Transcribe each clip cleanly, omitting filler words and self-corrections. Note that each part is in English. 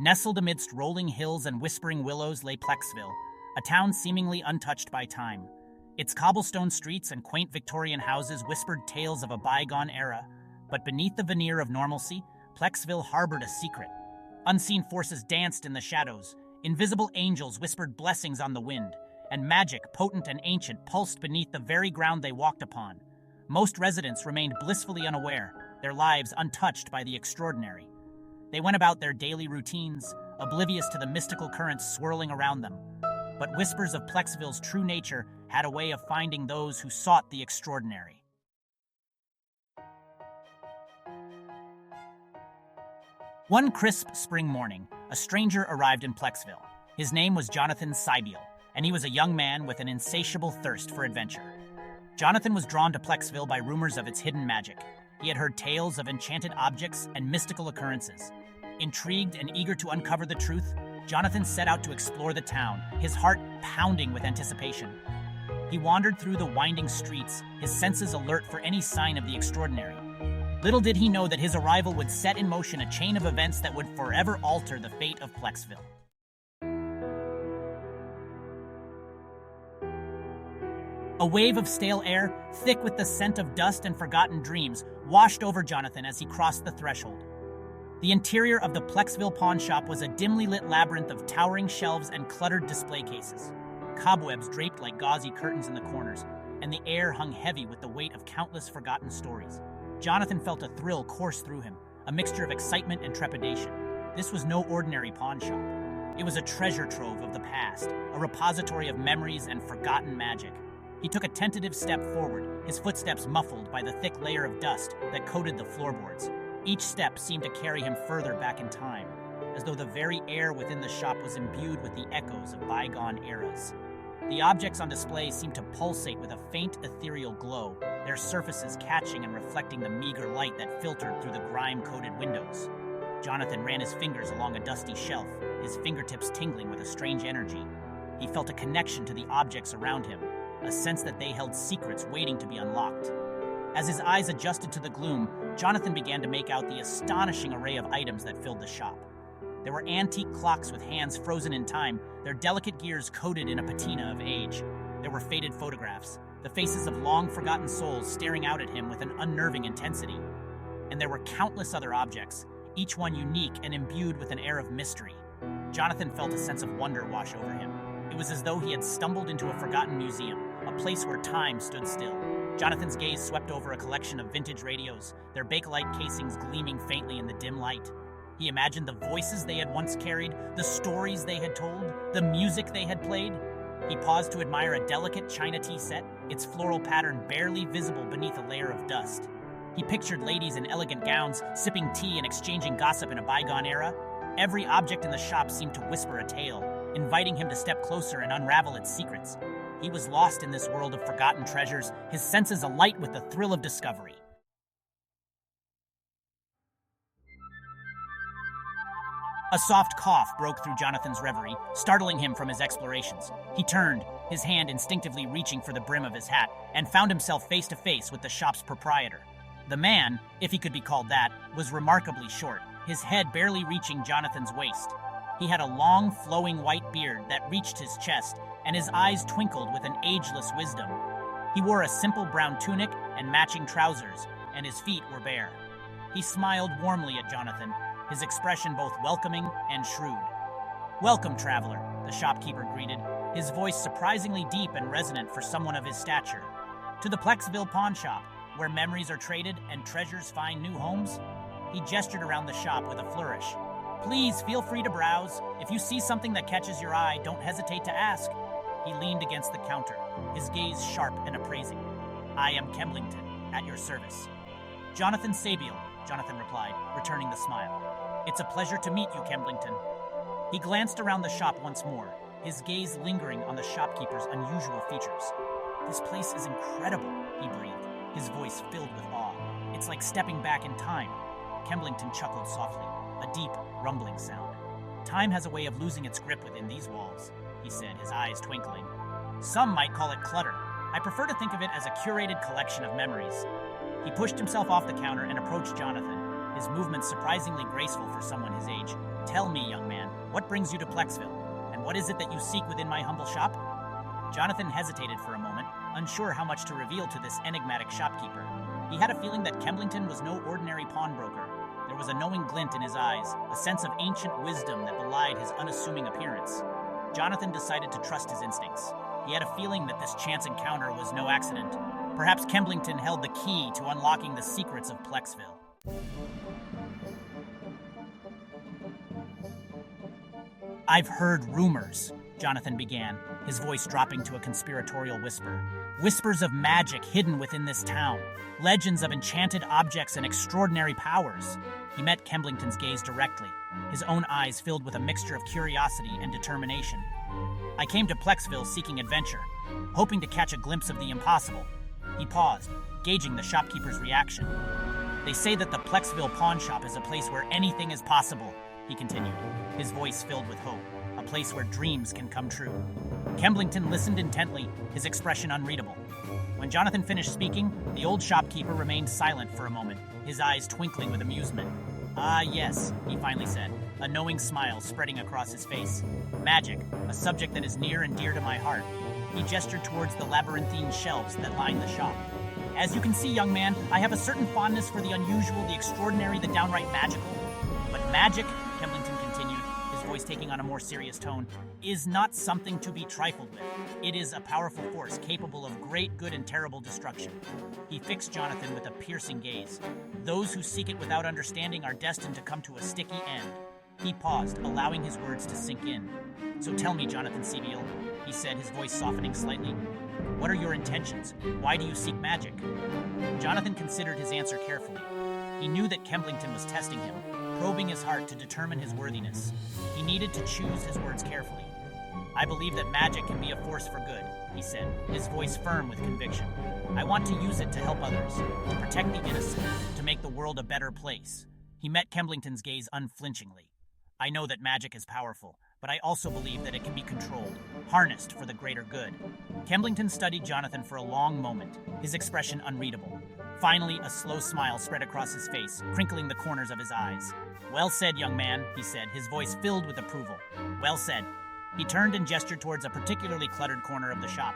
Nestled amidst rolling hills and whispering willows lay Plexville, a town seemingly untouched by time. Its cobblestone streets and quaint Victorian houses whispered tales of a bygone era, but beneath the veneer of normalcy, Plexville harbored a secret. Unseen forces danced in the shadows, invisible angels whispered blessings on the wind, and magic, potent and ancient, pulsed beneath the very ground they walked upon. Most residents remained blissfully unaware, their lives untouched by the extraordinary. They went about their daily routines, oblivious to the mystical currents swirling around them. But whispers of Plexville's true nature had a way of finding those who sought the extraordinary. One crisp spring morning, a stranger arrived in Plexville. His name was Jonathan Saibial, and he was a young man with an insatiable thirst for adventure. Jonathan was drawn to Plexville by rumors of its hidden magic. He had heard tales of enchanted objects and mystical occurrences. Intrigued and eager to uncover the truth, Jonathan set out to explore the town, his heart pounding with anticipation. He wandered through the winding streets, his senses alert for any sign of the extraordinary. Little did he know that his arrival would set in motion a chain of events that would forever alter the fate of Plexville. A wave of stale air, thick with the scent of dust and forgotten dreams, washed over Jonathan as he crossed the threshold. The interior of the Plexville pawn shop was a dimly lit labyrinth of towering shelves and cluttered display cases. Cobwebs draped like gauzy curtains in the corners, and the air hung heavy with the weight of countless forgotten stories. Jonathan felt a thrill course through him, a mixture of excitement and trepidation. This was no ordinary pawn shop. It was a treasure trove of the past, a repository of memories and forgotten magic. He took a tentative step forward, his footsteps muffled by the thick layer of dust that coated the floorboards. Each step seemed to carry him further back in time, as though the very air within the shop was imbued with the echoes of bygone eras. The objects on display seemed to pulsate with a faint ethereal glow, their surfaces catching and reflecting the meager light that filtered through the grime-coated windows. Jonathan ran his fingers along a dusty shelf, his fingertips tingling with a strange energy. He felt a connection to the objects around him, a sense that they held secrets waiting to be unlocked. As his eyes adjusted to the gloom, Jonathan began to make out the astonishing array of items that filled the shop. There were antique clocks with hands frozen in time, their delicate gears coated in a patina of age. There were faded photographs, the faces of long-forgotten souls staring out at him with an unnerving intensity. And there were countless other objects, each one unique and imbued with an air of mystery. Jonathan felt a sense of wonder wash over him. It was as though he had stumbled into a forgotten museum, a place where time stood still. Jonathan's gaze swept over a collection of vintage radios, their bakelite casings gleaming faintly in the dim light. He imagined the voices they had once carried, the stories they had told, the music they had played. He paused to admire a delicate china tea set, its floral pattern barely visible beneath a layer of dust. He pictured ladies in elegant gowns, sipping tea and exchanging gossip in a bygone era. Every object in the shop seemed to whisper a tale, inviting him to step closer and unravel its secrets. He was lost in this world of forgotten treasures, his senses alight with the thrill of discovery. A soft cough broke through Jonathan's reverie, startling him from his explorations. He turned, his hand instinctively reaching for the brim of his hat, and found himself face to face with the shop's proprietor. The man, if he could be called that, was remarkably short, his head barely reaching Jonathan's waist. He had a long, flowing white beard that reached his chest, and his eyes twinkled with an ageless wisdom. He wore a simple brown tunic and matching trousers, and his feet were bare. He smiled warmly at Jonathan, his expression both welcoming and shrewd. "Welcome, traveler," the shopkeeper greeted, his voice surprisingly deep and resonant for someone of his stature. "To the Plexville pawn shop, where memories are traded and treasures find new homes?" He gestured around the shop with a flourish. "Please feel free to browse. If you see something that catches your eye, don't hesitate to ask." He leaned against the counter, his gaze sharp and appraising. "I am Kemblington, at your service." "Jonathan Saibial," Jonathan replied, returning the smile. "It's a pleasure to meet you, Kemblington." He glanced around the shop once more, his gaze lingering on the shopkeeper's unusual features. "This place is incredible," he breathed, his voice filled with awe. "It's like stepping back in time." Kemblington chuckled softly, a deep, rumbling sound. "Time has a way of losing its grip within these walls," he said, his eyes twinkling. "Some might call it clutter. I prefer to think of it as a curated collection of memories." He pushed himself off the counter and approached Jonathan, his movements surprisingly graceful for someone his age. Tell me, young man, what brings you to Plexville? And what is it that you seek within my humble shop? Jonathan hesitated for a moment, unsure how much to reveal to this enigmatic shopkeeper. He had a feeling that Kemblington was no ordinary pawnbroker. There was a knowing glint in his eyes, a sense of ancient wisdom that belied his unassuming appearance. Jonathan decided to trust his instincts. He had a feeling that this chance encounter was no accident. Perhaps Kemblington held the key to unlocking the secrets of Plexville. I've heard rumors, Jonathan began, his voice dropping to a conspiratorial whisper. Whispers of magic hidden within this town, legends of enchanted objects and extraordinary powers. He met Kemblington's gaze directly, his own eyes filled with a mixture of curiosity and determination. I came to Plexville seeking adventure, hoping to catch a glimpse of the impossible. He paused, gauging the shopkeeper's reaction. They say that the Plexville pawn shop is a place where anything is possible, he continued, his voice filled with hope, a place where dreams can come true. Kemblington listened intently, his expression unreadable. When Jonathan finished speaking, the old shopkeeper remained silent for a moment, his eyes twinkling with amusement. Ah, yes, he finally said, a knowing smile spreading across his face. Magic, a subject that is near and dear to my heart. He gestured towards the labyrinthine shelves that lined the shop. As you can see, young man, I have a certain fondness for the unusual, the extraordinary, the downright magical. But magic, Kemblington continued, his voice taking on a more serious tone, is not something to be trifled with. It is a powerful force capable of great good and terrible destruction. He fixed Jonathan with a piercing gaze. Those who seek it without understanding are destined to come to a sticky end. He paused, allowing his words to sink in. So tell me, Jonathan Saibial, he said, his voice softening slightly. What are your intentions? Why do you seek magic? Jonathan considered his answer carefully. He knew that Kemblington was testing him, probing his heart to determine his worthiness. He needed to choose his words carefully. I believe that magic can be a force for good, he said, his voice firm with conviction. I want to use it to help others, to protect the innocent, to make the world a better place. He met Kemblington's gaze unflinchingly. I know that magic is powerful, but I also believe that it can be controlled, harnessed for the greater good. Kemblington studied Jonathan for a long moment, his expression unreadable. Finally, a slow smile spread across his face, crinkling the corners of his eyes. Well said, young man, he said, his voice filled with approval. Well said. He turned and gestured towards a particularly cluttered corner of the shop.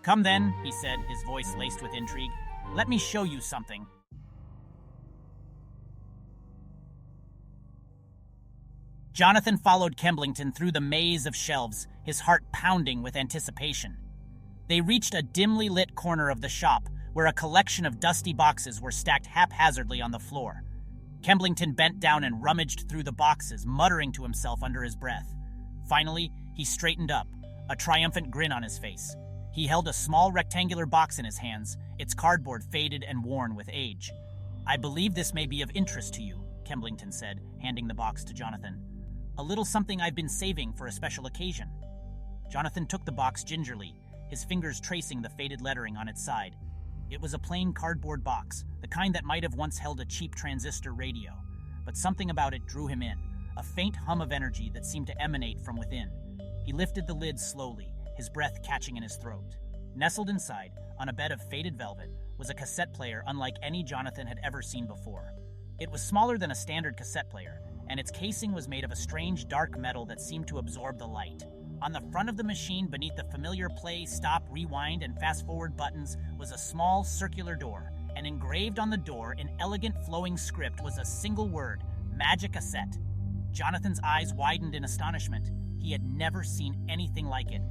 Come then, he said, his voice laced with intrigue. Let me show you something. Jonathan followed Kemblington through the maze of shelves, his heart pounding with anticipation. They reached a dimly lit corner of the shop, where a collection of dusty boxes were stacked haphazardly on the floor. Kemblington bent down and rummaged through the boxes, muttering to himself under his breath. Finally, he straightened up, a triumphant grin on his face. He held a small rectangular box in his hands, its cardboard faded and worn with age. I believe this may be of interest to you, Kemblington said, handing the box to Jonathan. A little something I've been saving for a special occasion. Jonathan took the box gingerly, his fingers tracing the faded lettering on its side. It was a plain cardboard box, the kind that might have once held a cheap transistor radio. But something about it drew him in, a faint hum of energy that seemed to emanate from within. He lifted the lid slowly, his breath catching in his throat. Nestled inside, on a bed of faded velvet, was a cassette player unlike any Jonathan had ever seen before. It was smaller than a standard cassette player, and its casing was made of a strange dark metal that seemed to absorb the light. On the front of the machine, beneath the familiar play, stop, rewind, and fast-forward buttons, was a small circular door, and engraved on the door in elegant flowing script was a single word, Magicassette. Jonathan's eyes widened in astonishment. He had never seen anything like it.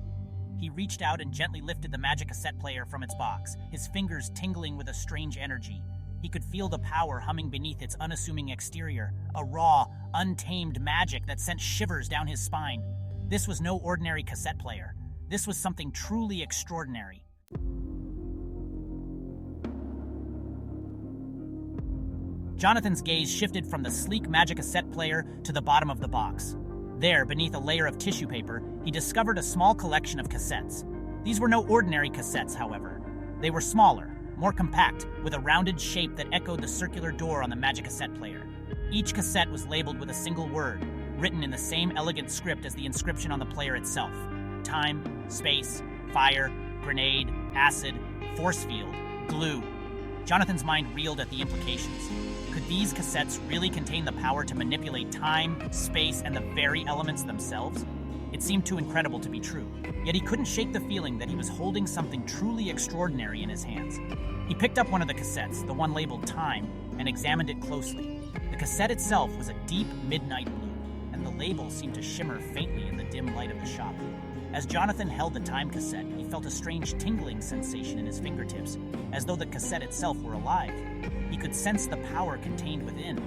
He reached out and gently lifted the Magicassette player from its box, his fingers tingling with a strange energy. He could feel the power humming beneath its unassuming exterior, a raw, untamed magic that sent shivers down his spine. This was no ordinary cassette player. This was something truly extraordinary. Jonathan's gaze shifted from the sleek Magicassette player to the bottom of the box. There, beneath a layer of tissue paper, he discovered a small collection of cassettes. These were no ordinary cassettes, however. They were smaller, more compact, with a rounded shape that echoed the circular door on the Magicassette player. Each cassette was labeled with a single word, written in the same elegant script as the inscription on the player itself. Time, space, fire, grenade, acid, force field, glue. Jonathan's mind reeled at the implications. Could these cassettes really contain the power to manipulate time, space, and the very elements themselves? It seemed too incredible to be true, yet he couldn't shake the feeling that he was holding something truly extraordinary in his hands. He picked up one of the cassettes, the one labeled Time, and examined it closely. The cassette itself was a deep midnight blue, and the label seemed to shimmer faintly in the dim light of the shop. As Jonathan held the Time cassette, he felt a strange tingling sensation in his fingertips, as though the cassette itself were alive. He could sense the power contained within,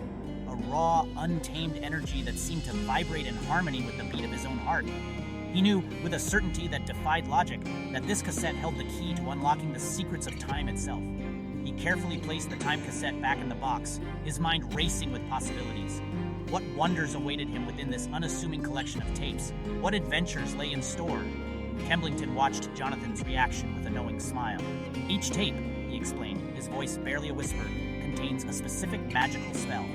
a raw, untamed energy that seemed to vibrate in harmony with the beat of his own heart. He knew, with a certainty that defied logic, that this cassette held the key to unlocking the secrets of time itself. He carefully placed the Time cassette back in the box, his mind racing with possibilities. What wonders awaited him within this unassuming collection of tapes? What adventures lay in store? Kemblington watched Jonathan's reaction with a knowing smile. Each tape, he explained, his voice barely a whisper, contains a specific magical spell.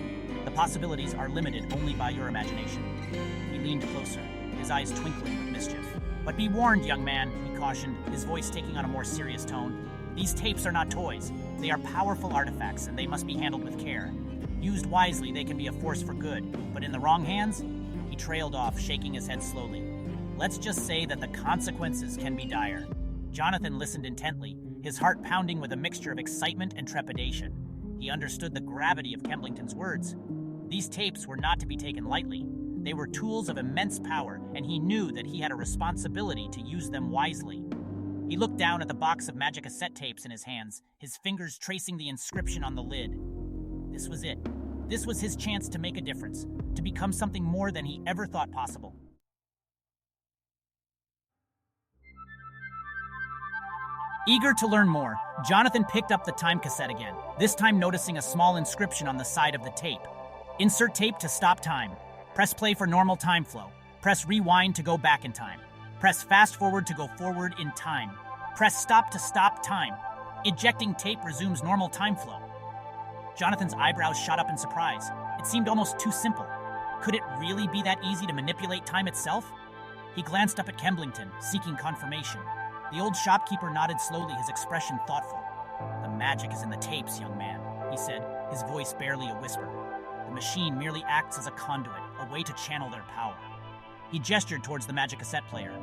The possibilities are limited only by your imagination. He leaned closer, his eyes twinkling with mischief. But be warned, young man, he cautioned, his voice taking on a more serious tone. These tapes are not toys. They are powerful artifacts, and they must be handled with care. Used wisely, they can be a force for good, but in the wrong hands? He trailed off, shaking his head slowly. Let's just say that the consequences can be dire. Jonathan listened intently, his heart pounding with a mixture of excitement and trepidation. He understood the gravity of Kemblington's words. These tapes were not to be taken lightly. They were tools of immense power, and he knew that he had a responsibility to use them wisely. He looked down at the box of Magicassette tapes in his hands, his fingers tracing the inscription on the lid. This was it. This was his chance to make a difference, to become something more than he ever thought possible. Eager to learn more, Jonathan picked up the Time cassette again, this time noticing a small inscription on the side of the tape. Insert tape to stop time. Press play for normal time flow. Press rewind to go back in time. Press fast forward to go forward in time. Press stop to stop time. Ejecting tape resumes normal time flow. Jonathan's eyebrows shot up in surprise. It seemed almost too simple. Could it really be that easy to manipulate time itself? He glanced up at Kemblington, seeking confirmation. The old shopkeeper nodded slowly, his expression thoughtful. The magic is in the tapes, young man, he said, his voice barely a whisper. The machine merely acts as a conduit, a way to channel their power. He gestured towards the Magicassette player.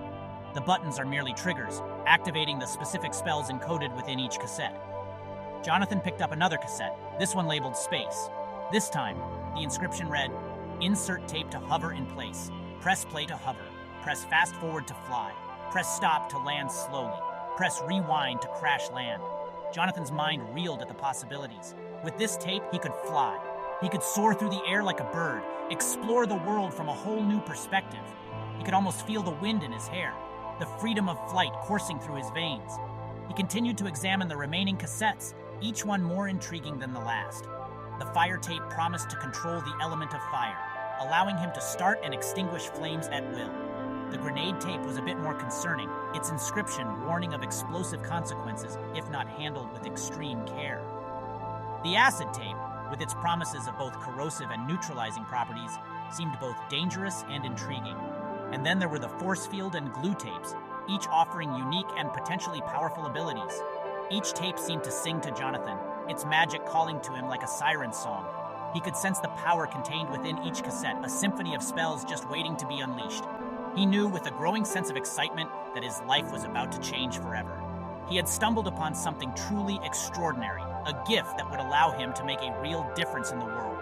The buttons are merely triggers, activating the specific spells encoded within each cassette. Jonathan picked up another cassette, this one labeled Space. This time, the inscription read, Insert tape to hover in place. Press play to hover. Press fast forward to fly. Press stop to land slowly. Press rewind to crash land. Jonathan's mind reeled at the possibilities. With this tape, he could fly. He could soar through the air like a bird, explore the world from a whole new perspective. He could almost feel the wind in his hair, the freedom of flight coursing through his veins. He continued to examine the remaining cassettes, each one more intriguing than the last. The fire tape promised to control the element of fire, allowing him to start and extinguish flames at will. The grenade tape was a bit more concerning, its inscription warning of explosive consequences if not handled with extreme care. The acid tape, with its promises of both corrosive and neutralizing properties, seemed both dangerous and intriguing. And then there were the force field and glue tapes, each offering unique and potentially powerful abilities. Each tape seemed to sing to Jonathan, its magic calling to him like a siren song. He could sense the power contained within each cassette, a symphony of spells just waiting to be unleashed. He knew with a growing sense of excitement that his life was about to change forever. He had stumbled upon something truly extraordinary, a gift that would allow him to make a real difference in the world.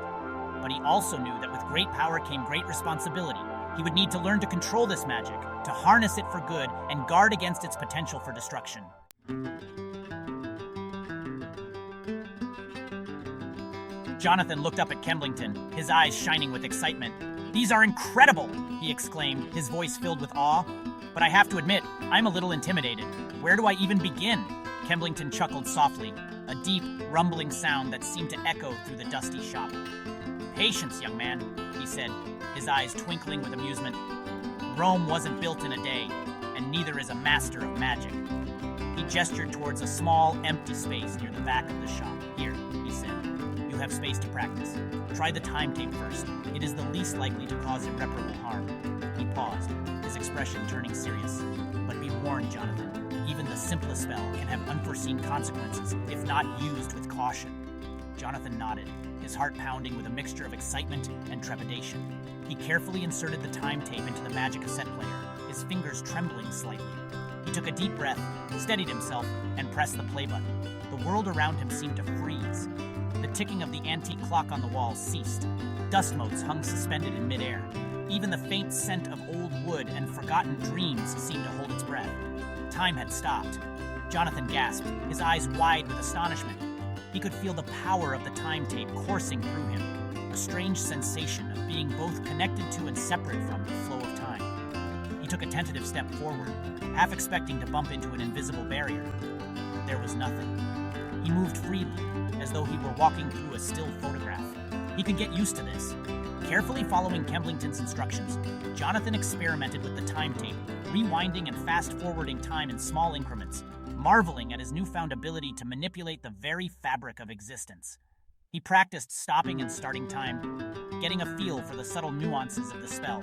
But he also knew that with great power came great responsibility. He would need to learn to control this magic, to harness it for good, and guard against its potential for destruction. Jonathan looked up at Kemblington, his eyes shining with excitement. "These are incredible!" he exclaimed, his voice filled with awe. "But I have to admit, I'm a little intimidated. Where do I even begin?" Kemblington chuckled softly, a deep, rumbling sound that seemed to echo through the dusty shop. "Patience, young man," he said, his eyes twinkling with amusement. "Rome wasn't built in a day, and neither is a master of magic." He gestured towards a small, empty space near the back of the shop. "Here," he said, "you have space to practice. Try the time tape first. It is the least likely to cause irreparable harm." He paused, his expression turning serious. "But be warned, Jonathan. even the simplest spell can have unforeseen consequences if not used with caution. Jonathan nodded, his heart pounding with a mixture of excitement and trepidation. He carefully inserted the time tape into the Magicassette player, his fingers trembling slightly. He took a deep breath, steadied himself, and pressed the play button. The world around him seemed to freeze. The ticking of the antique clock on the wall ceased. Dust motes hung suspended in midair. Even the faint scent of old wood and forgotten dreams seemed to hold its breath. Time had stopped. Jonathan gasped, his eyes wide with astonishment. He could feel the power of the time tape coursing through him, a strange sensation of being both connected to and separate from the flow of time. He took a tentative step forward, half expecting to bump into an invisible barrier. But there was nothing. He moved freely, as though he were walking through a still photograph. He could get used to this. Carefully following Kemblington's instructions, Jonathan experimented with the time tape, rewinding and fast-forwarding time in small increments, marveling at his newfound ability to manipulate the very fabric of existence. He practiced stopping and starting time, getting a feel for the subtle nuances of the spell.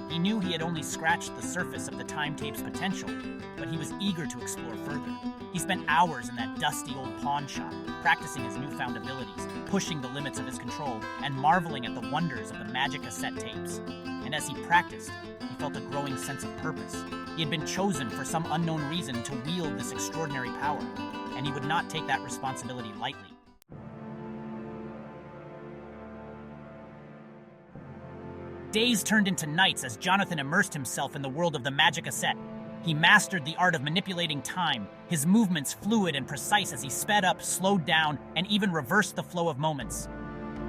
He knew he had only scratched the surface of the time tape's potential, but he was eager to explore further. He spent hours in that dusty old pawn shop, practicing his newfound abilities, pushing the limits of his control, and marveling at the wonders of the Magicassette tapes. And as he practiced, he felt a growing sense of purpose. He had been chosen for some unknown reason to wield this extraordinary power, and he would not take that responsibility lightly. Days turned into nights as Jonathan immersed himself in the world of the Magicassette. He mastered the art of manipulating time, his movements fluid and precise as he sped up, slowed down, and even reversed the flow of moments.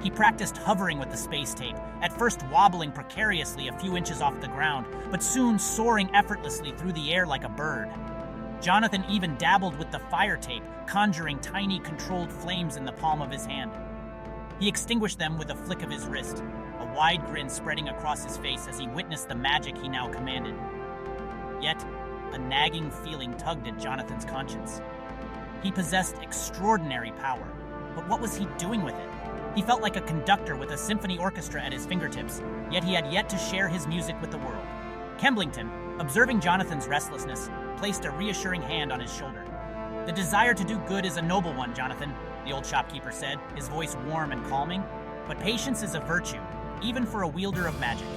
He practiced hovering with the space tape, at first wobbling precariously a few inches off the ground, but soon soaring effortlessly through the air like a bird. Jonathan even dabbled with the fire tape, conjuring tiny controlled flames in the palm of his hand. He extinguished them with a flick of his wrist, a wide grin spreading across his face as he witnessed the magic he now commanded. Yet, a nagging feeling tugged at Jonathan's conscience. He possessed extraordinary power, but what was he doing with it? He felt like a conductor with a symphony orchestra at his fingertips, yet he had yet to share his music with the world. Kemblington, observing Jonathan's restlessness, placed a reassuring hand on his shoulder. "The desire to do good is a noble one, Jonathan," the old shopkeeper said, his voice warm and calming. "But patience is a virtue, even for a wielder of magic."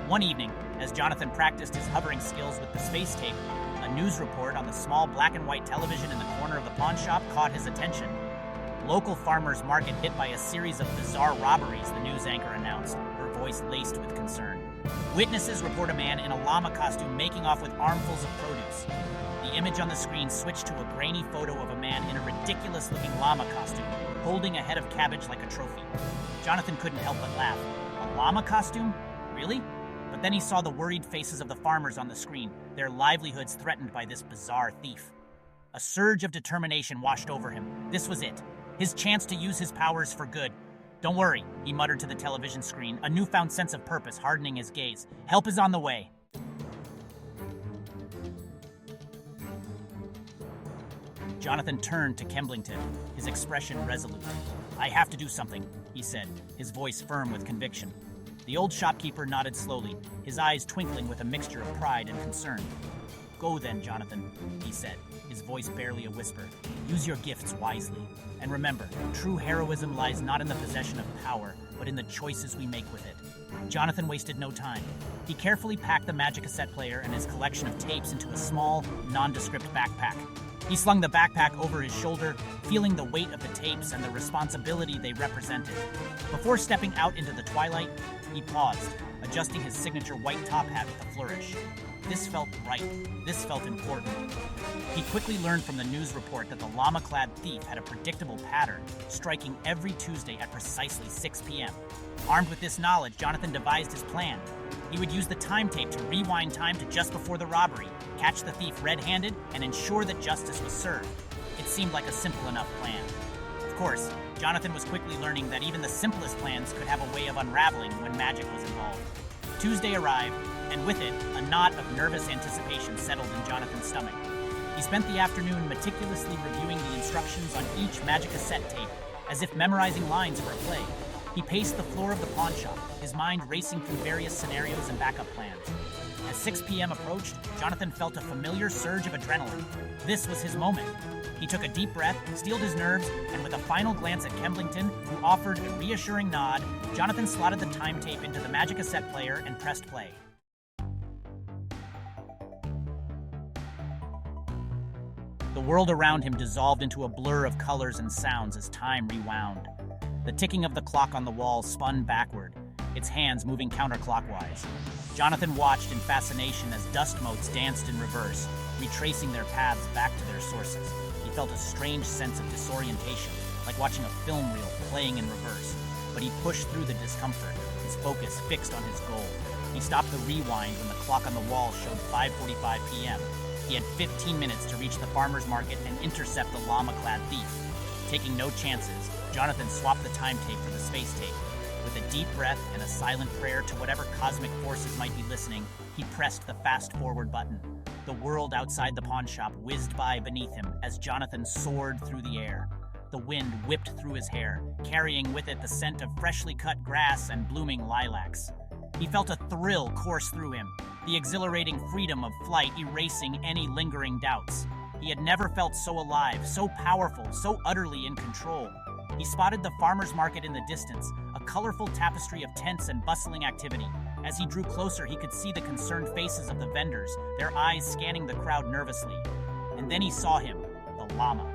One evening, as Jonathan practiced his hovering skills with the space tape, a news report on the small black and white television in the corner of the pawn shop caught his attention. Local farmers' market hit by a series of bizarre robberies, the news anchor announced, her voice laced with concern. Witnesses report a man in a llama costume making off with armfuls of produce. The image on the screen switched to a grainy photo of a man in a ridiculous-looking llama costume, holding a head of cabbage like a trophy. Jonathan couldn't help but laugh. A llama costume? Really? But then he saw the worried faces of the farmers on the screen, their livelihoods threatened by this bizarre thief. A surge of determination washed over him. This was it. His chance to use his powers for good. "Don't worry," he muttered to the television screen, a newfound sense of purpose hardening his gaze. "Help is on the way." Jonathan turned to Kemblington, his expression resolute. "I have to do something," he said, his voice firm with conviction. The old shopkeeper nodded slowly, his eyes twinkling with a mixture of pride and concern. "Go then, Jonathan," he said, his voice barely a whisper. "Use your gifts wisely. And remember, true heroism lies not in the possession of power, but in the choices we make with it." Jonathan wasted no time. He carefully packed the Magicassette player and his collection of tapes into a small, nondescript backpack. He slung the backpack over his shoulder, feeling the weight of the tapes and the responsibility they represented. Before stepping out into the twilight, he paused, adjusting his signature white top hat with a flourish. This felt right. This felt important. He quickly learned from the news report that the llama-clad thief had a predictable pattern, striking every Tuesday at precisely 6 p.m. Armed with this knowledge, Jonathan devised his plan. He would use the time tape to rewind time to just before the robbery, catch the thief red-handed, and ensure that justice was served. It seemed like a simple enough plan. Of course, Jonathan was quickly learning that even the simplest plans could have a way of unraveling when magic was involved. Tuesday arrived, and with it, a knot of nervous anticipation settled in Jonathan's stomach. He spent the afternoon meticulously reviewing the instructions on each Magicassette tape, as if memorizing lines for a play. He paced the floor of the pawn shop, his mind racing through various scenarios and backup plans. As 6 p.m. approached, Jonathan felt a familiar surge of adrenaline. This was his moment. He took a deep breath, steeled his nerves, and with a final glance at Kemblington, who offered a reassuring nod, Jonathan slotted the time tape into the Magicassette player and pressed play. The world around him dissolved into a blur of colors and sounds as time rewound. The ticking of the clock on the wall spun backward, its hands moving counterclockwise. Jonathan watched in fascination as dust motes danced in reverse, retracing their paths back to their sources. He felt a strange sense of disorientation, like watching a film reel playing in reverse. But he pushed through the discomfort, his focus fixed on his goal. He stopped the rewind when the clock on the wall showed 5:45 p.m. He had 15 minutes to reach the farmer's market and intercept the llama-clad thief. Taking no chances, Jonathan swapped the time tape for the space tape. With a deep breath and a silent prayer to whatever cosmic forces might be listening, he pressed the fast-forward button. The world outside the pawn shop whizzed by beneath him as Jonathan soared through the air. The wind whipped through his hair, carrying with it the scent of freshly cut grass and blooming lilacs. He felt a thrill course through him, the exhilarating freedom of flight erasing any lingering doubts. He had never felt so alive, so powerful, so utterly in control. He spotted the farmer's market in the distance, a colorful tapestry of tents and bustling activity. As he drew closer, he could see the concerned faces of the vendors, their eyes scanning the crowd nervously. And then he saw him, the llama.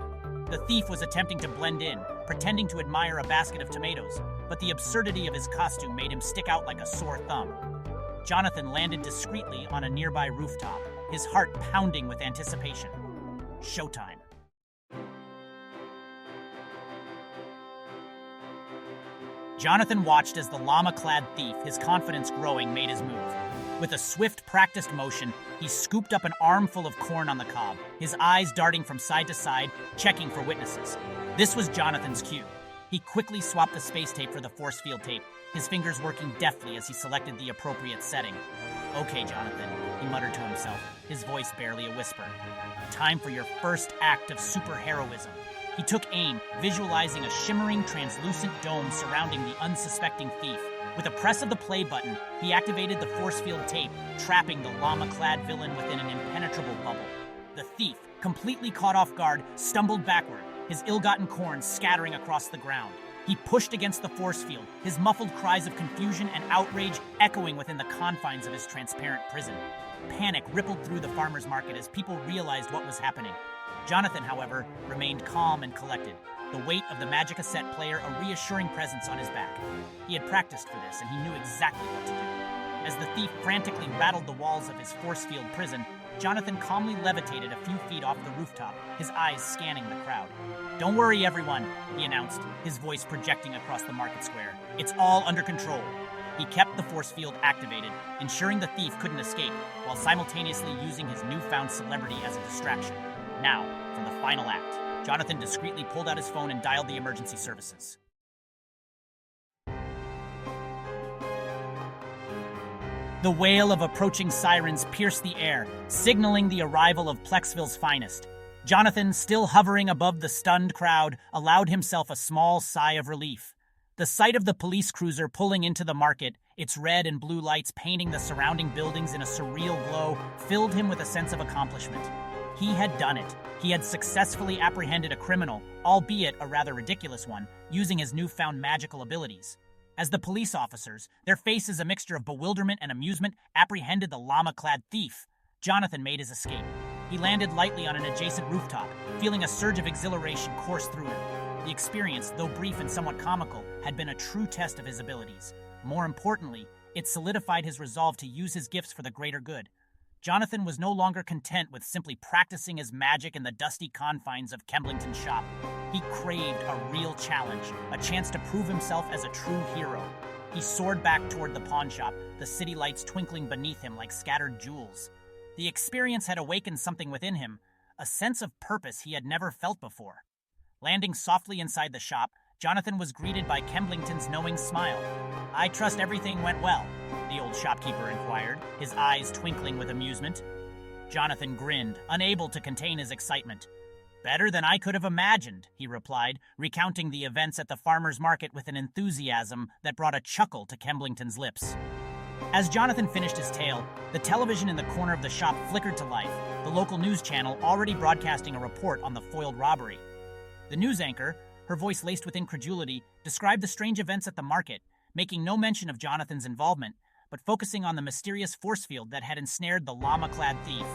The thief was attempting to blend in, pretending to admire a basket of tomatoes, but the absurdity of his costume made him stick out like a sore thumb. Jonathan landed discreetly on a nearby rooftop, his heart pounding with anticipation. Showtime. Jonathan watched as the llama-clad thief, his confidence growing, made his move. With a swift, practiced motion, he scooped up an armful of corn on the cob, his eyes darting from side to side, checking for witnesses. This was Jonathan's cue. He quickly swapped the space tape for the force field tape, his fingers working deftly as he selected the appropriate setting. "Okay, Jonathan," he muttered to himself, his voice barely a whisper. "Time for your first act of superheroism." He took aim, visualizing a shimmering, translucent dome surrounding the unsuspecting thief. With a press of the play button, he activated the force field tape, trapping the llama-clad villain within an impenetrable bubble. The thief, completely caught off guard, stumbled backward, his ill-gotten corn scattering across the ground. He pushed against the force field, his muffled cries of confusion and outrage echoing within the confines of his transparent prison. Panic rippled through the farmer's market as people realized what was happening. Jonathan, however, remained calm and collected, the weight of the Magicassette player a reassuring presence on his back. He had practiced for this, and he knew exactly what to do. As the thief frantically rattled the walls of his force field prison, Jonathan calmly levitated a few feet off the rooftop, his eyes scanning the crowd. "Don't worry, everyone," he announced, his voice projecting across the market square. "It's all under control." He kept the force field activated, ensuring the thief couldn't escape, while simultaneously using his newfound celebrity as a distraction. Now, for the final act. Jonathan discreetly pulled out his phone and dialed the emergency services. The wail of approaching sirens pierced the air, signaling the arrival of Plexville's finest. Jonathan, still hovering above the stunned crowd, allowed himself a small sigh of relief. The sight of the police cruiser pulling into the market, its red and blue lights painting the surrounding buildings in a surreal glow, filled him with a sense of accomplishment. He had done it. He had successfully apprehended a criminal, albeit a rather ridiculous one, using his newfound magical abilities. As the police officers, their faces a mixture of bewilderment and amusement, apprehended the llama-clad thief, Jonathan made his escape. He landed lightly on an adjacent rooftop, feeling a surge of exhilaration course through him. The experience, though brief and somewhat comical, had been a true test of his abilities. More importantly, it solidified his resolve to use his gifts for the greater good. Jonathan was no longer content with simply practicing his magic in the dusty confines of Kemblington's shop. He craved a real challenge, a chance to prove himself as a true hero. He soared back toward the pawn shop, the city lights twinkling beneath him like scattered jewels. The experience had awakened something within him, a sense of purpose he had never felt before. Landing softly inside the shop, Jonathan was greeted by Kemblington's knowing smile. "I trust everything went well," the old shopkeeper inquired, his eyes twinkling with amusement. Jonathan grinned, unable to contain his excitement. Better than I could have imagined, he replied, recounting the events at the farmer's market with an enthusiasm that brought a chuckle to Kemblington's lips. As Jonathan finished his tale, the television in the corner of the shop flickered to life, the local news channel already broadcasting a report on the foiled robbery. The news anchor, her voice laced with incredulity, described the strange events at the market, making no mention of Jonathan's involvement, but focusing on the mysterious force field that had ensnared the llama-clad thief.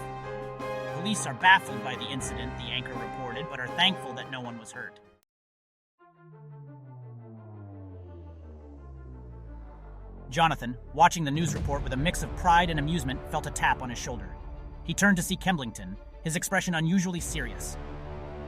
Police are baffled by the incident, the anchor reported, but are thankful that no one was hurt. Jonathan, watching the news report with a mix of pride and amusement, felt a tap on his shoulder. He turned to see Kemblington, his expression unusually serious.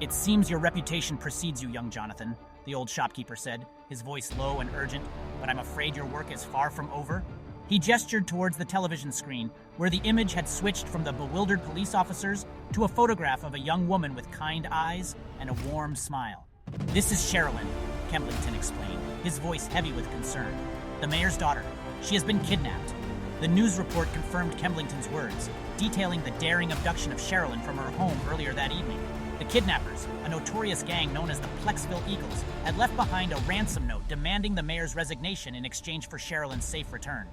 "It seems your reputation precedes you, young Jonathan," the old shopkeeper said, his voice low and urgent, "but I'm afraid your work is far from over." He gestured towards the television screen, where the image had switched from the bewildered police officers to a photograph of a young woman with kind eyes and a warm smile. "This is Sherilyn," Kemblington explained, his voice heavy with concern. "The mayor's daughter. She has been kidnapped." The news report confirmed Kemblington's words, detailing the daring abduction of Sherilyn from her home earlier that evening. The kidnappers, a notorious gang known as the Plexville Eagles, had left behind a ransom note demanding the mayor's resignation in exchange for Sherilyn's safe return.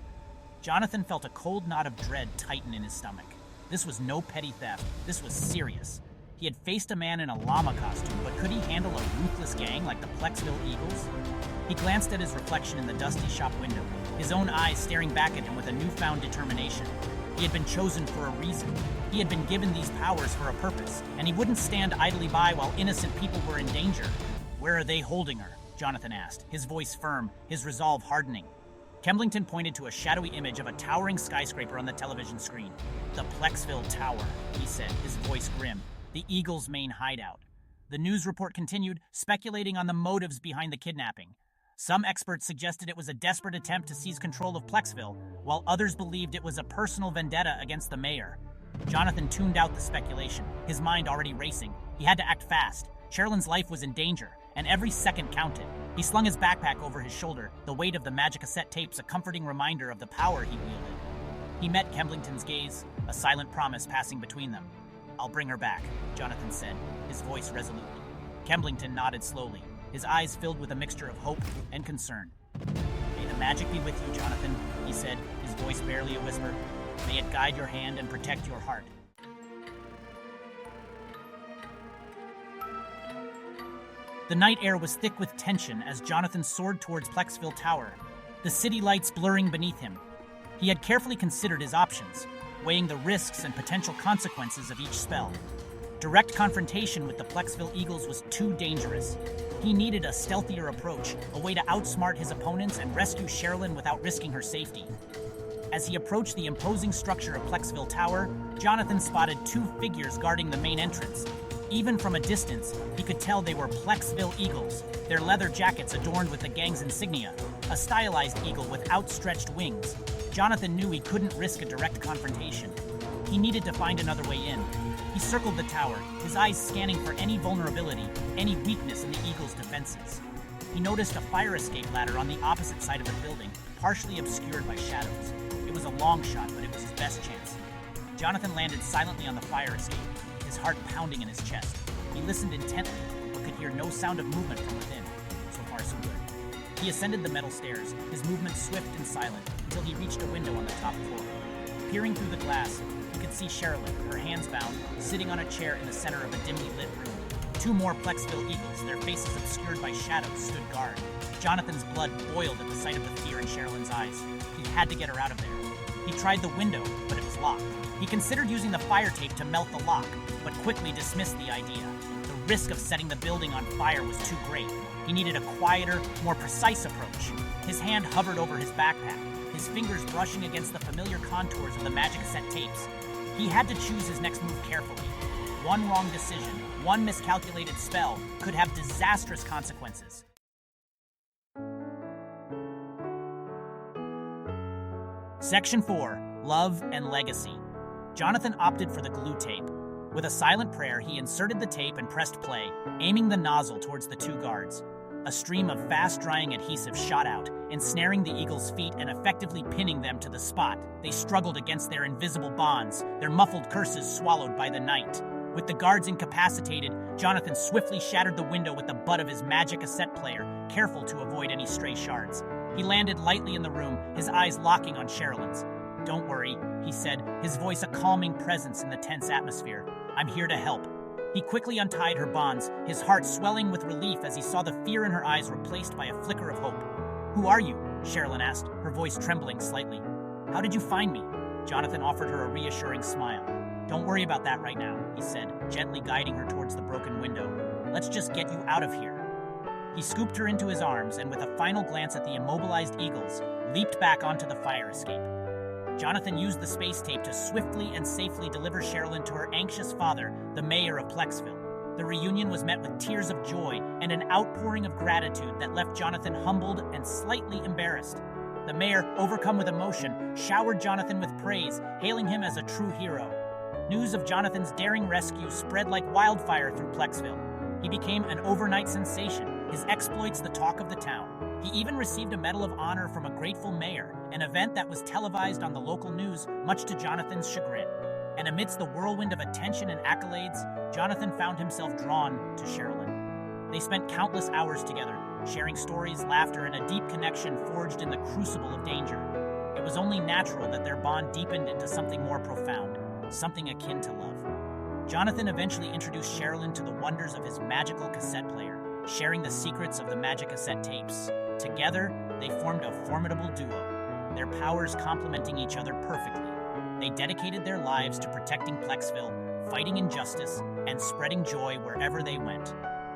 Jonathan felt a cold knot of dread tighten in his stomach. This was no petty theft. This was serious. He had faced a man in a llama costume, but could he handle a ruthless gang like the Plexville Eagles? He glanced at his reflection in the dusty shop window, his own eyes staring back at him with a newfound determination. He had been chosen for a reason. He had been given these powers for a purpose, and he wouldn't stand idly by while innocent people were in danger. "Where are they holding her?" Jonathan asked, his voice firm, his resolve hardening. Kemblington pointed to a shadowy image of a towering skyscraper on the television screen. "The Plexville Tower," he said, his voice grim. "The Eagles' main hideout." The news report continued, speculating on the motives behind the kidnapping. Some experts suggested it was a desperate attempt to seize control of Plexville, while others believed it was a personal vendetta against the mayor. Jonathan tuned out the speculation, his mind already racing. He had to act fast. Sherilyn's life was in danger, and every second counted. He slung his backpack over his shoulder, the weight of the Magicassette tapes a comforting reminder of the power he wielded. He met Kemblington's gaze, a silent promise passing between them. "I'll bring her back," Jonathan said, his voice resolutely. Kemblington nodded slowly, his eyes filled with a mixture of hope and concern. "May the magic be with you, Jonathan," he said, his voice barely a whisper. "May it guide your hand and protect your heart." The night air was thick with tension as Jonathan soared towards Plexville Tower, the city lights blurring beneath him. He had carefully considered his options, weighing the risks and potential consequences of each spell. Direct confrontation with the Plexville Eagles was too dangerous. He needed a stealthier approach, a way to outsmart his opponents and rescue Sherilyn without risking her safety. As he approached the imposing structure of Plexville Tower, Jonathan spotted two figures guarding the main entrance. Even from a distance, he could tell they were Plexville Eagles, their leather jackets adorned with the gang's insignia, a stylized eagle with outstretched wings. Jonathan knew he couldn't risk a direct confrontation. He needed to find another way in. He circled the tower, his eyes scanning for any vulnerability, any weakness in the eagle's defenses. He noticed a fire escape ladder on the opposite side of the building, partially obscured by shadows. It was a long shot, but it was his best chance. Jonathan landed silently on the fire escape, his heart pounding in his chest. He listened intently, but could hear no sound of movement from within. So far, so good. He ascended the metal stairs, his movements swift and silent, until he reached a window on the top floor. Peering through the glass, he could see Sherilyn, her hands bound, sitting on a chair in the center of a dimly lit room. Two more Plexville Eagles, their faces obscured by shadows, stood guard. Jonathan's blood boiled at the sight of the fear in Sherilyn's eyes. He had to get her out of there. He tried the window, but it was locked. He considered using the fire tape to melt the lock, but quickly dismissed the idea. The risk of setting the building on fire was too great. He needed a quieter, more precise approach. His hand hovered over his backpack, his fingers brushing against the familiar contours of the Magicassette tapes. He had to choose his next move carefully. One wrong decision, one miscalculated spell, could have disastrous consequences. Section 4. Love and Legacy. Jonathan opted for the glue tape. With a silent prayer, he inserted the tape and pressed play, aiming the nozzle towards the two guards. A stream of fast-drying adhesive shot out, ensnaring the eagles' feet and effectively pinning them to the spot. They struggled against their invisible bonds, their muffled curses swallowed by the night. With the guards incapacitated, Jonathan swiftly shattered the window with the butt of his Magicassette player, careful to avoid any stray shards. He landed lightly in the room, his eyes locking on Sherilyn's. "Don't worry," he said, his voice a calming presence in the tense atmosphere. "I'm here to help." He quickly untied her bonds, his heart swelling with relief as he saw the fear in her eyes replaced by a flicker of hope. "Who are you?" Sherilyn asked, her voice trembling slightly. "How did you find me?" Jonathan offered her a reassuring smile. "Don't worry about that right now," he said, gently guiding her towards the broken window. "Let's just get you out of here." He scooped her into his arms and, with a final glance at the immobilized eagles, leaped back onto the fire escape. Jonathan used the space tape to swiftly and safely deliver Sherilyn to her anxious father, the mayor of Plexville. The reunion was met with tears of joy and an outpouring of gratitude that left Jonathan humbled and slightly embarrassed. The mayor, overcome with emotion, showered Jonathan with praise, hailing him as a true hero. News of Jonathan's daring rescue spread like wildfire through Plexville. He became an overnight sensation, his exploits the talk of the town. He even received a Medal of Honor from a grateful mayor, an event that was televised on the local news, much to Jonathan's chagrin. And amidst the whirlwind of attention and accolades, Jonathan found himself drawn to Sherilyn. They spent countless hours together, sharing stories, laughter, and a deep connection forged in the crucible of danger. It was only natural that their bond deepened into something more profound, something akin to love. Jonathan eventually introduced Sherilyn to the wonders of his magical cassette player, sharing the secrets of the Magicassette tapes. Together, they formed a formidable duo, their powers complementing each other perfectly. They dedicated their lives to protecting Plexville, fighting injustice, and spreading joy wherever they went.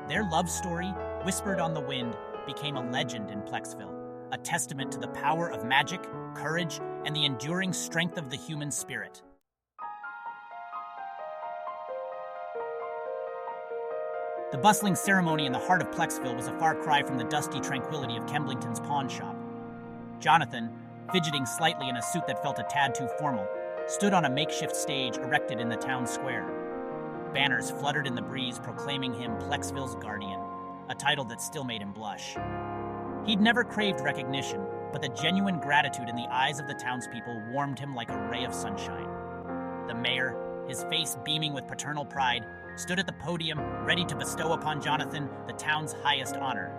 Their love story, whispered on the wind, became a legend in Plexville, a testament to the power of magic, courage, and the enduring strength of the human spirit. The bustling ceremony in the heart of Plexville was a far cry from the dusty tranquility of Kemblington's pawn shop. Jonathan, fidgeting slightly in a suit that felt a tad too formal, stood on a makeshift stage erected in the town square. Banners fluttered in the breeze proclaiming him Plexville's guardian, a title that still made him blush. He'd never craved recognition, but the genuine gratitude in the eyes of the townspeople warmed him like a ray of sunshine. The mayor, his face beaming with paternal pride, stood at the podium, ready to bestow upon Jonathan the town's highest honor.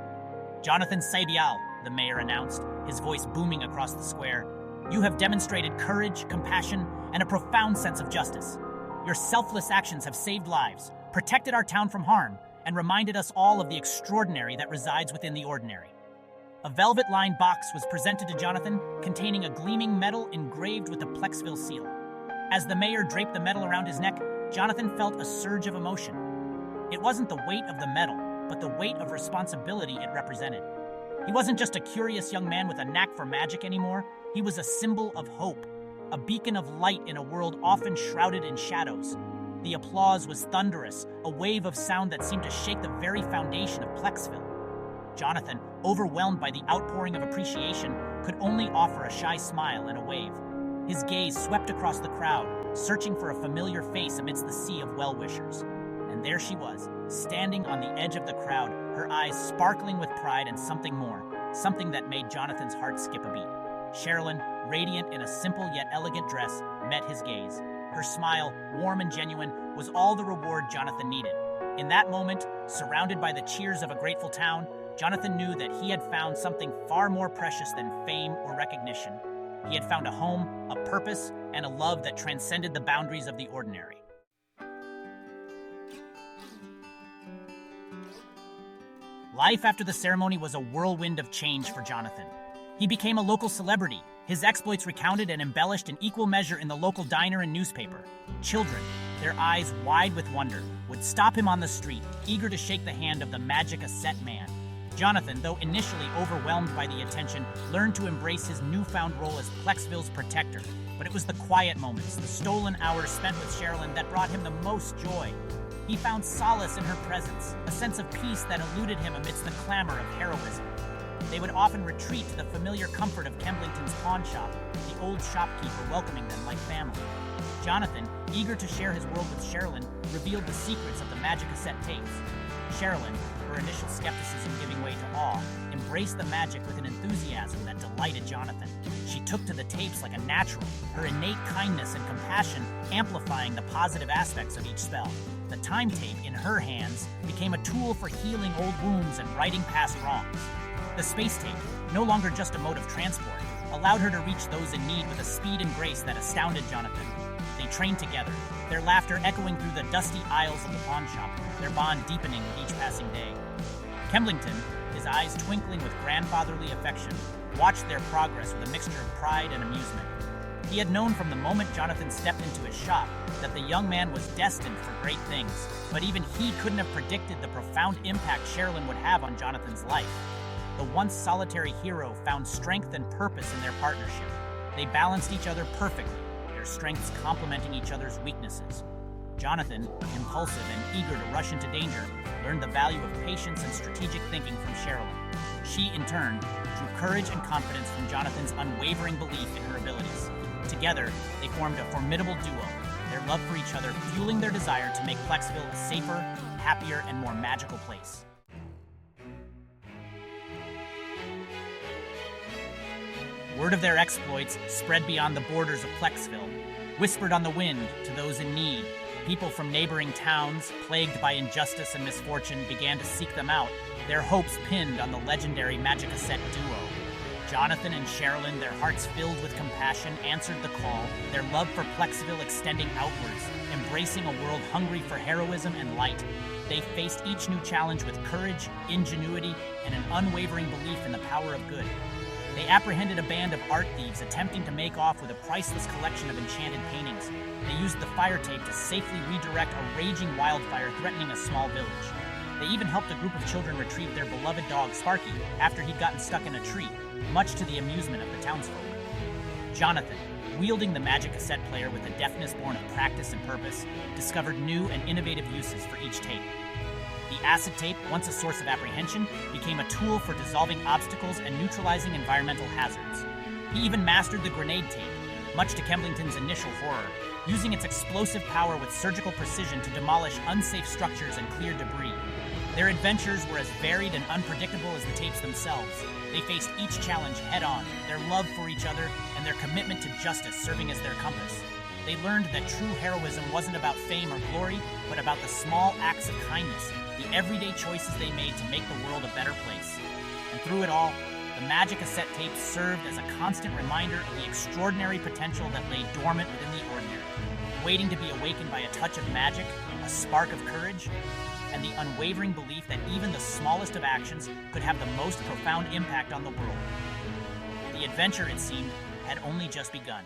"Jonathan Saibial," the mayor announced, his voice booming across the square, "you have demonstrated courage, compassion, and a profound sense of justice. Your selfless actions have saved lives, protected our town from harm, and reminded us all of the extraordinary that resides within the ordinary." A velvet-lined box was presented to Jonathan, containing a gleaming medal engraved with the Plexville seal. As the mayor draped the medal around his neck, Jonathan felt a surge of emotion. It wasn't the weight of the medal, but the weight of responsibility it represented. He wasn't just a curious young man with a knack for magic anymore. He was a symbol of hope, a beacon of light in a world often shrouded in shadows. The applause was thunderous, a wave of sound that seemed to shake the very foundation of Plexville. Jonathan, overwhelmed by the outpouring of appreciation, could only offer a shy smile and a wave. His gaze swept across the crowd, searching for a familiar face amidst the sea of well-wishers. And there she was, standing on the edge of the crowd, her eyes sparkling with pride and something more, something that made Jonathan's heart skip a beat. Sherilyn, radiant in a simple yet elegant dress, met his gaze. Her smile, warm and genuine, was all the reward Jonathan needed. In that moment, surrounded by the cheers of a grateful town, Jonathan knew that he had found something far more precious than fame or recognition. He had found a home, a purpose, and a love that transcended the boundaries of the ordinary. Life after the ceremony was a whirlwind of change for Jonathan. He became a local celebrity, his exploits recounted and embellished in equal measure in the local diner and newspaper. Children, their eyes wide with wonder, would stop him on the street, eager to shake the hand of the Magicassette man. Jonathan, though initially overwhelmed by the attention, learned to embrace his newfound role as Plexville's protector. But it was the quiet moments, the stolen hours spent with Sherilyn that brought him the most joy. He found solace in her presence, a sense of peace that eluded him amidst the clamor of heroism. They would often retreat to the familiar comfort of Kemblington's pawn shop, the old shopkeeper welcoming them like family. Jonathan, eager to share his world with Sherilyn, revealed the secrets of the Magicassette tapes. Sherilyn, her initial skepticism giving way to awe, embraced the magic with an enthusiasm that delighted Jonathan. She took to the tapes like a natural, her innate kindness and compassion amplifying the positive aspects of each spell. The time tape in her hands became a tool for healing old wounds and righting past wrongs. The space tape, no longer just a mode of transport, allowed her to reach those in need with a speed and grace that astounded Jonathan. They trained together, their laughter echoing through the dusty aisles of the pawn shop, their bond deepening with each passing day. Kemblington, his eyes twinkling with grandfatherly affection, watched their progress with a mixture of pride and amusement. He had known from the moment Jonathan stepped into his shop that the young man was destined for great things, but even he couldn't have predicted the profound impact Sherilyn would have on Jonathan's life. The once solitary hero found strength and purpose in their partnership. They balanced each other perfectly, their strengths complementing each other's weaknesses. Jonathan, impulsive and eager to rush into danger, learned the value of patience and strategic thinking from Sherilyn. She, in turn, drew courage and confidence from Jonathan's unwavering belief in her abilities. Together, they formed a formidable duo, their love for each other fueling their desire to make Plexville a safer, happier, and more magical place. Word of their exploits spread beyond the borders of Plexville, whispered on the wind to those in need. People from neighboring towns, plagued by injustice and misfortune, began to seek them out, their hopes pinned on the legendary Magicassette duo. Jonathan and Sherilyn, their hearts filled with compassion, answered the call, their love for Plexville extending outwards, embracing a world hungry for heroism and light. They faced each new challenge with courage, ingenuity, and an unwavering belief in the power of good. They apprehended a band of art thieves attempting to make off with a priceless collection of enchanted paintings. They used the fire tape to safely redirect a raging wildfire threatening a small village. They even helped a group of children retrieve their beloved dog Sparky after he'd gotten stuck in a tree, much to the amusement of the townsfolk. Jonathan, wielding the Magicassette player with a deftness born of practice and purpose, discovered new and innovative uses for each tape. The acid tape, once a source of apprehension, became a tool for dissolving obstacles and neutralizing environmental hazards. He even mastered the grenade tape, much to Kemblington's initial horror, using its explosive power with surgical precision to demolish unsafe structures and clear debris. Their adventures were as varied and unpredictable as the tapes themselves. They faced each challenge head-on, their love for each other and their commitment to justice serving as their compass. They learned that true heroism wasn't about fame or glory, but about the small acts of kindness, the everyday choices they made to make the world a better place. And through it all, the Magicassette tapes served as a constant reminder of the extraordinary potential that lay dormant within the ordinary, waiting to be awakened by a touch of magic, a spark of courage, and the unwavering belief that even the smallest of actions could have the most profound impact on the world. The adventure, it seemed, had only just begun.